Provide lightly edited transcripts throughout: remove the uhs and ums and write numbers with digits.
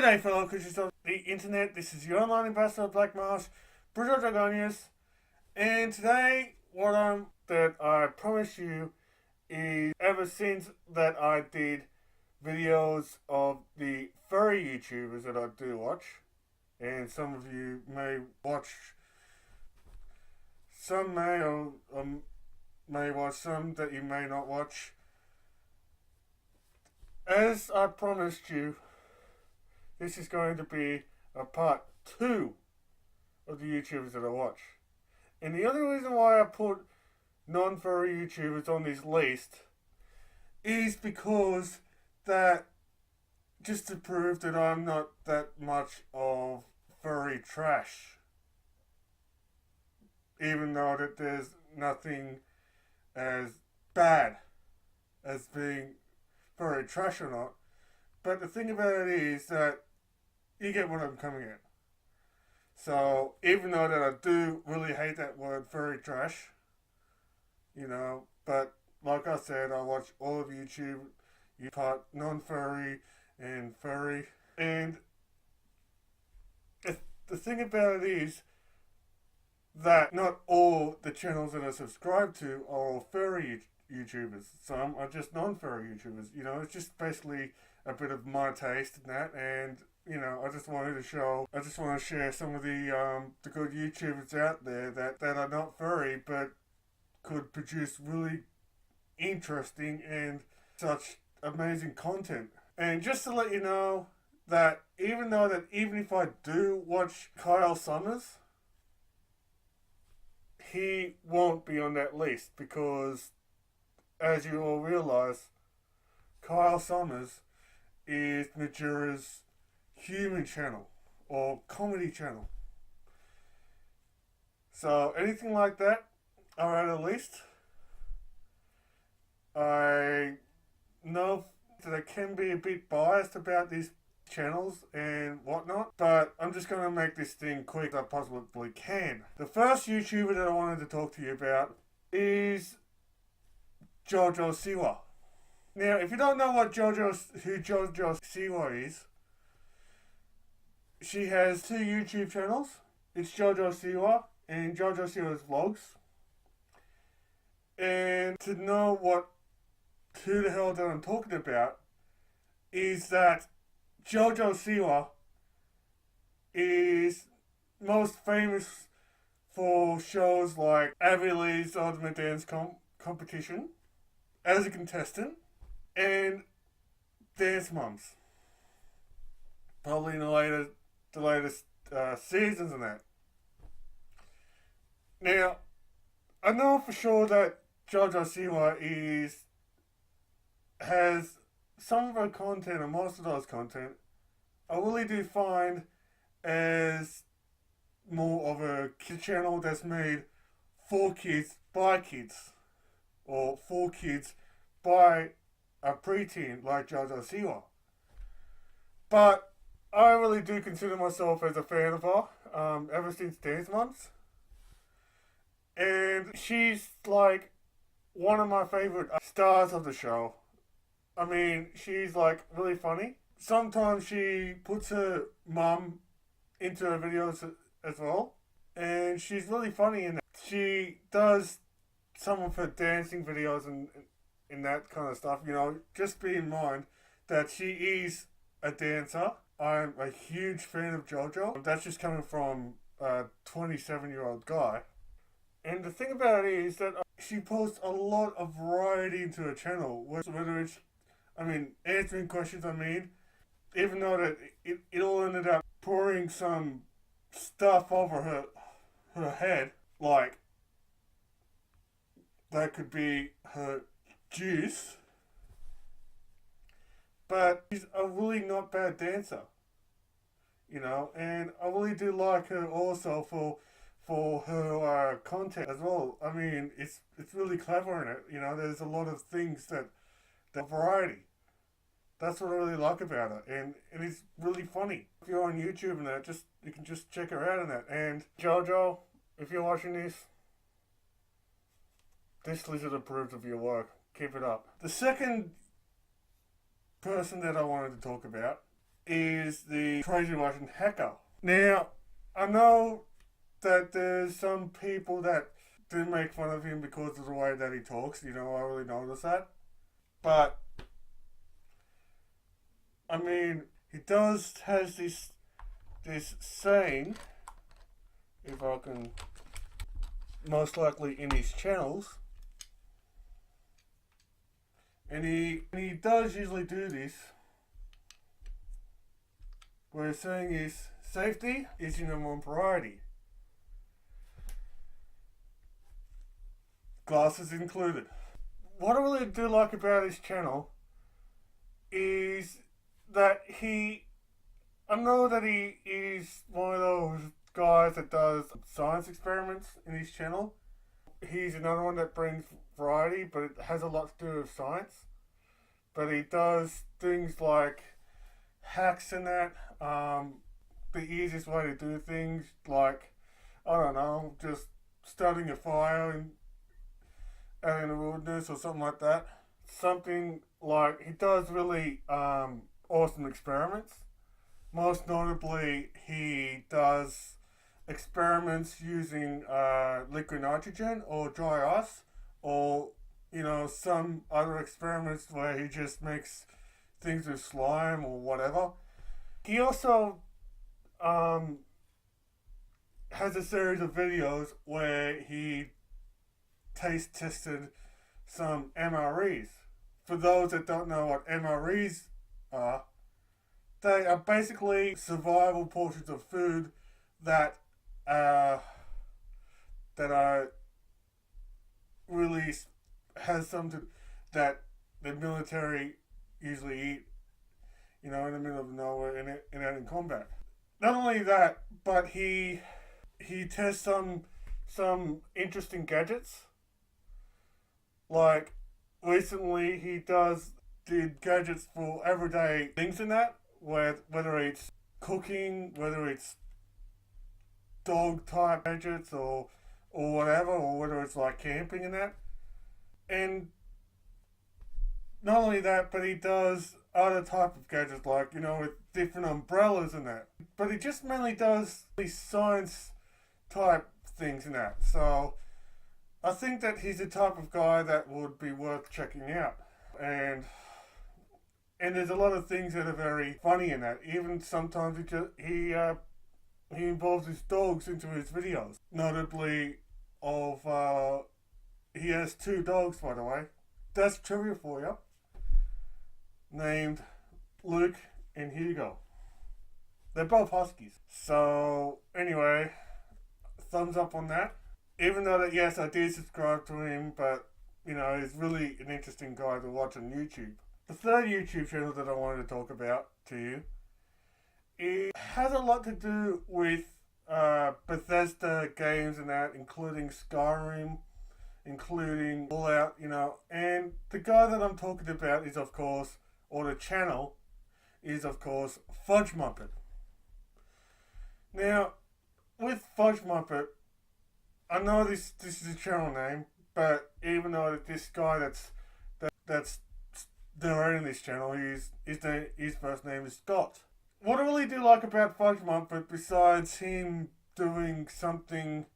G'day fellow creatures of the internet, this is your online ambassador of Black Marsh, Bruzo, and today that I promise you is ever since that I did videos of the furry YouTubers that I do watch, and some of you may watch, some may watch some that you may not watch. As I promised you, this is going to be a part 2 of the YouTubers that I watch. And the only reason why I put non-furry YouTubers on this list is because that, just to prove that I'm not that much of furry trash. Even though that there's nothing as bad as being furry trash or not. But the thing about it is that you get what I'm coming at. So, even though that I do really hate that word furry trash, but like I said, I watch all of YouTube, you part non-furry and furry. And the thing about it is that not all the channels that I subscribe to are all furry YouTubers. Some are just non-furry YouTubers. It's just basically a bit of my taste in that, and I just want to share some of the good YouTubers out there that are not furry but could produce really interesting and such amazing content. And just to let you know that even if I do watch Kyle Summers, he won't be on that list because, as you all realize, Kyle Summers is Majura's human channel or comedy channel. So anything like that are at a list. I know that I can be a bit biased about these channels and whatnot, but I'm just going to make this thing quick as I possibly can. The first YouTuber that I wanted to talk to you about is Jojo Siwa. Now, if you don't know who Jojo Siwa is, she has 2 YouTube channels. It's Jojo Siwa and Jojo Siwa's Vlogs. And to know who the hell that I'm talking about is that Jojo Siwa is most famous for shows like Avi Lee's Ultimate Dance Competition as a contestant, and Dance Moms. Probably in the latest seasons and that. Now, I know for sure that Jojo Siwa has some of her content, and most of those content, I really do find as more of a kid channel that's made for kids by kids, or for kids by a preteen like Jojo Siwa. But I really do consider myself as a fan of her ever since Dance Moms. And she's like one of my favorite stars of the show. I mean, she's like really funny. Sometimes she puts her mum into her videos as well. And she's really funny in that. She does some of her dancing videos and that kind of stuff. Just be in mind that she is a dancer. I'm a huge fan of JoJo. That's just coming from a 27-year-old guy. And the thing about it is that she posts a lot of variety into her channel. Whether it's, answering questions, even though that it all ended up pouring some stuff over her head, like that could be her juice. But she's a really not bad dancer, and I really do like her also for her content as well. It's really clever in it. There's a lot of things that variety. That's what I really like about her, and it's really funny. If you're on YouTube and that, you can just check her out in that. And Jojo, if you're watching this lizard approves of your work. Keep it up. The second person that I wanted to talk about is the crazy Russian hacker. Now, I know that there's some people that do make fun of him because of the way that he talks. I really notice that. But, I mean, he has this saying, if I can, most likely in his channels, and he does usually do this, where his saying is, safety is your number one priority. Glasses included. What I really do like about his channel is that I know that he is one of those guys that does science experiments in his channel. He's another one that brings variety, but it has a lot to do with science. But he does things like hacks and that. The easiest way to do things, like, I don't know, just starting a fire out in the wilderness or something like that. Something like, he does really awesome experiments. Most notably, he does experiments using liquid nitrogen or dry ice, or some other experiments where he just makes things with slime or whatever. He also has a series of videos where he taste tested some MREs. For those that don't know what MREs are, they are basically survival portions of food that are really has something that the military usually eat, in the middle of nowhere and out in combat. Not only that, but he tests some interesting gadgets. Like, recently he did gadgets for everyday things in that, whether it's cooking, whether it's dog type gadgets or whatever, or whether it's like camping and that. And not only that, but he does other type of gadgets, like, with different umbrellas and that. But he just mainly does these science type things and that. So I think that he's the type of guy that would be worth checking out. And there's a lot of things that are very funny in that. Even sometimes he involves his dogs into his videos. Notably he has 2 dogs, by the way. That's trivia for you. Named Luke and Hugo. They're both Huskies. So, anyway, thumbs up on that. Even though that, yes, I did subscribe to him, but, he's really an interesting guy to watch on YouTube. The third YouTube channel that I wanted to talk about to you, it has a lot to do with Bethesda games and that, including Skyrim, including Fallout, and the guy that I'm talking about is, of course, or the channel is, of course, Fudge Muppet. Now, with Fudge Muppet, I know this is a channel name, but even though this guy that's narrating this channel, his first name is Scott. What I really do like about Fudge Muppet, besides him doing something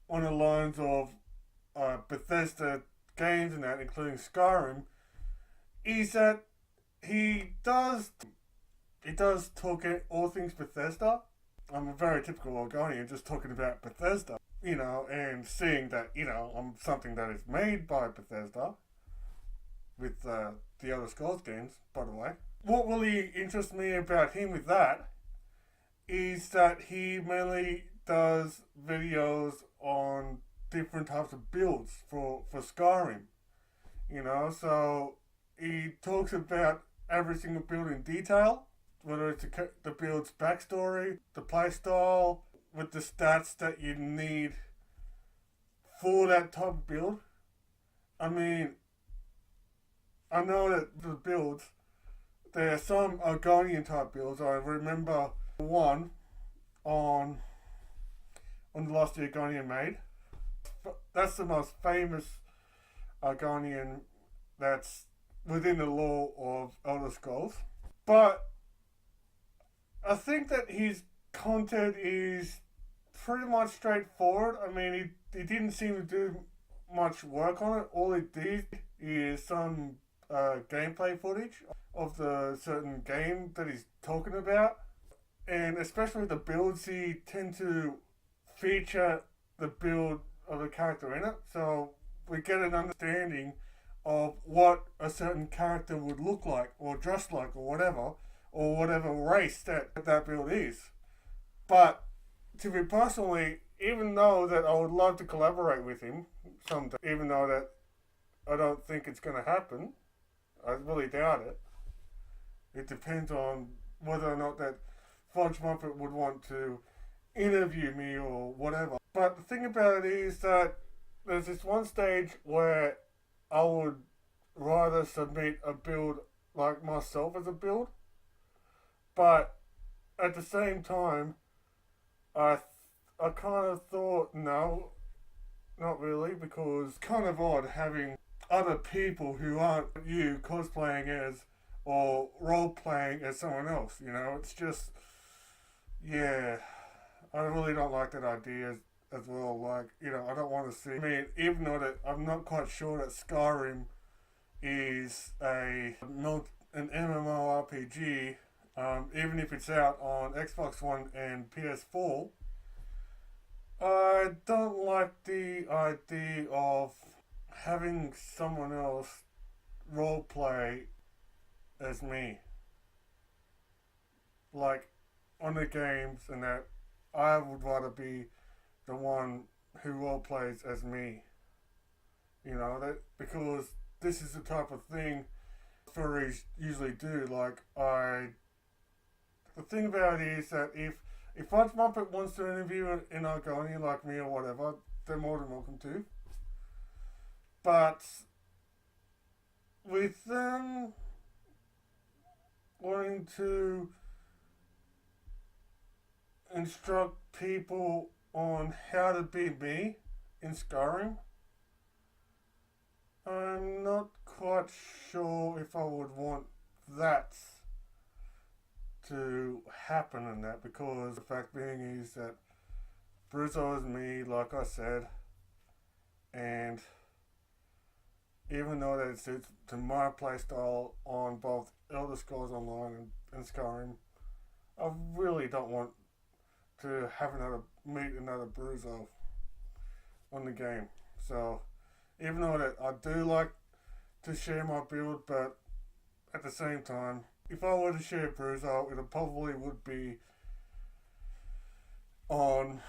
on the lines of Bethesda games and that, including Skyrim, is that he does talk all things Bethesda. I'm a very typical Oregonian, just talking about Bethesda, and seeing that, I'm something that is made by Bethesda with the Elder Scrolls games, by the way. What really interests me about him with that is that he mainly does videos on different types of builds for Skyrim. So he talks about every single build in detail, whether it's the build's backstory, the playstyle, with the stats that you need for that type of build. I mean, I know that the builds, there are some Argonian type builds. I remember one on the last Argonian made. That's the most famous Argonian that's within the lore of Elder Scrolls. But I think that his content is pretty much straightforward. I mean, he didn't seem to do much work on it. All he did is some gameplay footage of the certain game that he's talking about, and especially the builds, he tend to feature the build of the character in it, so we get an understanding of what a certain character would look like or dress like or whatever race that build is. But to me personally, even though that I would love to collaborate with him someday, even though that I don't think it's going to happen, I really doubt it. It depends on whether or not that Fudge Muppet would want to interview me or whatever. But the thing about it is that there's this one stage where I would rather submit a build like myself as a build, but at the same time, I kind of thought no, not really, because it's kind of odd having other people who aren't you cosplaying as or role playing as someone else. You know, it's just yeah. I really don't like that idea as well. Like, you know, I don't want to see. I mean, even though that I'm not quite sure that Skyrim is an MMORPG, even if it's out on Xbox One and PS4, I don't like the idea of having someone else roleplay as me. Like, on the games and that, I would rather be the one who roleplays as me. You know, that because this is the type of thing furries usually do. Like, the thing about it is that if Fudge Muppet wants to interview an Argonian like me or whatever, they're more than welcome to. But with them wanting to instruct people on how to be me in Skyrim, I'm not quite sure if I would want that to happen in that, because the fact being is that Bruzo is me, like I said, and even though that it suits to my playstyle on both Elder Scrolls Online and Skyrim, I really don't want to meet another Bruzo on the game. So even though that I do like to share my build, but at the same time, if I were to share Bruzo, it probably would be on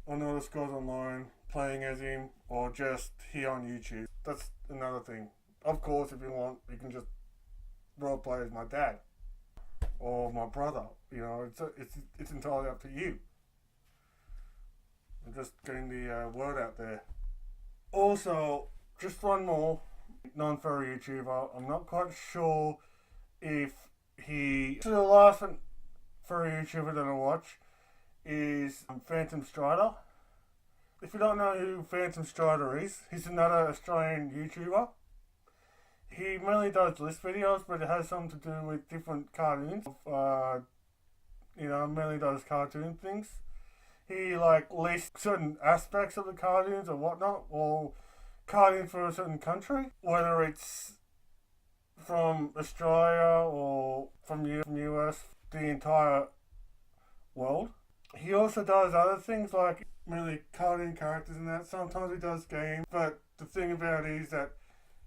Elder Scrolls Online, playing as him, or just here on YouTube. That's another thing. Of course, if you want, you can just roleplay as my dad or my brother. You know, it's entirely up to you. I'm just getting the word out there. Also, just one more non-furry YouTuber. I'm not quite sure if the last furry YouTuber that I watch is Phantom Strider. If you don't know who Phantom Strider is, he's another Australian YouTuber. He mainly does list videos, but it has something to do with different cartoons. Mainly does cartoon things. He lists certain aspects of the cartoons or whatnot, or cartoons for a certain country, whether it's from Australia or from US, the entire world. He also does other things like mainly cartoon characters and that. Sometimes he does games, but the thing about it is that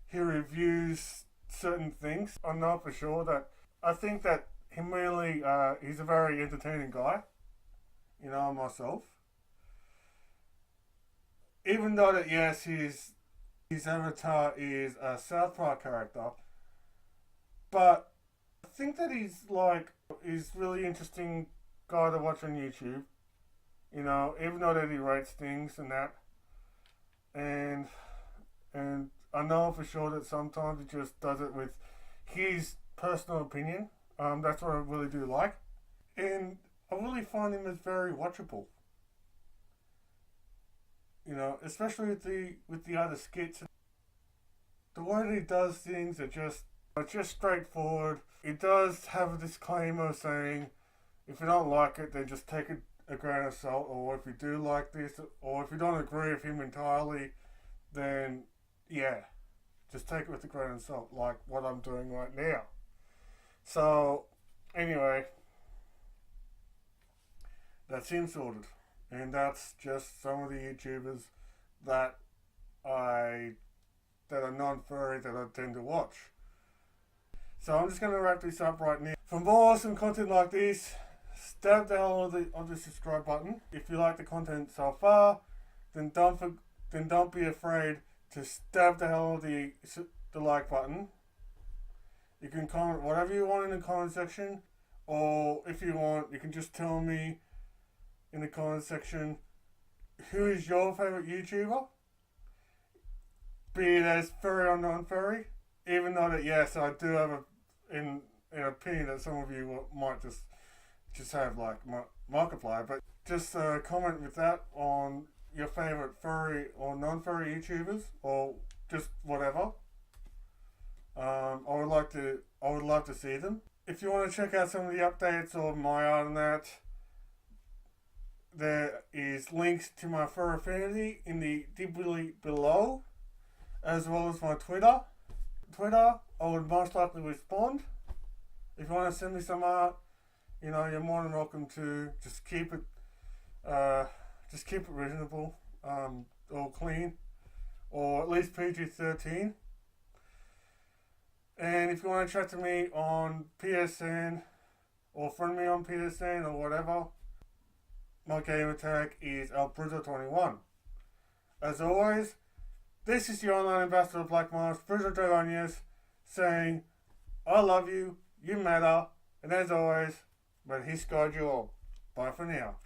he reviews certain things. I know for sure that I think that he mainly he's a very entertaining guy. You know, myself. Even though that yes, his avatar is a South Park character, but I think that he's really interesting guy to watch on YouTube. You know, even though that he rates things and that, and I know for sure that sometimes he just does it with his personal opinion. That's what I really do like, and I really find him as very watchable. You know, especially with the other skits, the way that he does things are just straightforward. It does have a disclaimer saying, If you don't like it, then just take it a grain of salt. Or if you do like this, or if you don't agree with him entirely, then yeah, just take it with a grain of salt, like what I'm doing right now. So, anyway, that's him sorted. And that's just some of the YouTubers that that are non-furry that I tend to watch. So I'm just going to wrap this up right now. For more awesome content like this, stab the hell on the subscribe button. If you like the content so far, then don't be afraid to stab the hell on the like button. You can comment whatever you want in the comment section, or if you want, you can just tell me in the comment section who is your favorite YouTuber, be it as furry or non-furry. Even though that, yes, I do have an opinion that some of you might just have like Markiplier, but just comment with that on your favorite furry or non-furry YouTubers, or just whatever. I would love to see them. If you want to check out some of the updates or my art on that, there is links to my Fur Affinity in the dibbly below, as well as my Twitter. I would most likely respond. If you want to send me some art, you're more than welcome to. Just keep it reasonable, or clean, or at least PG-13. And if you want to chat to me on PSN, or friend me on PSN or whatever, my gamer tag is Bruzo21. As always, this is your online ambassador of Black Mars, Bruzo Dragonius, saying, I love you, you matter, and as always, may he guide you all. Bye for now.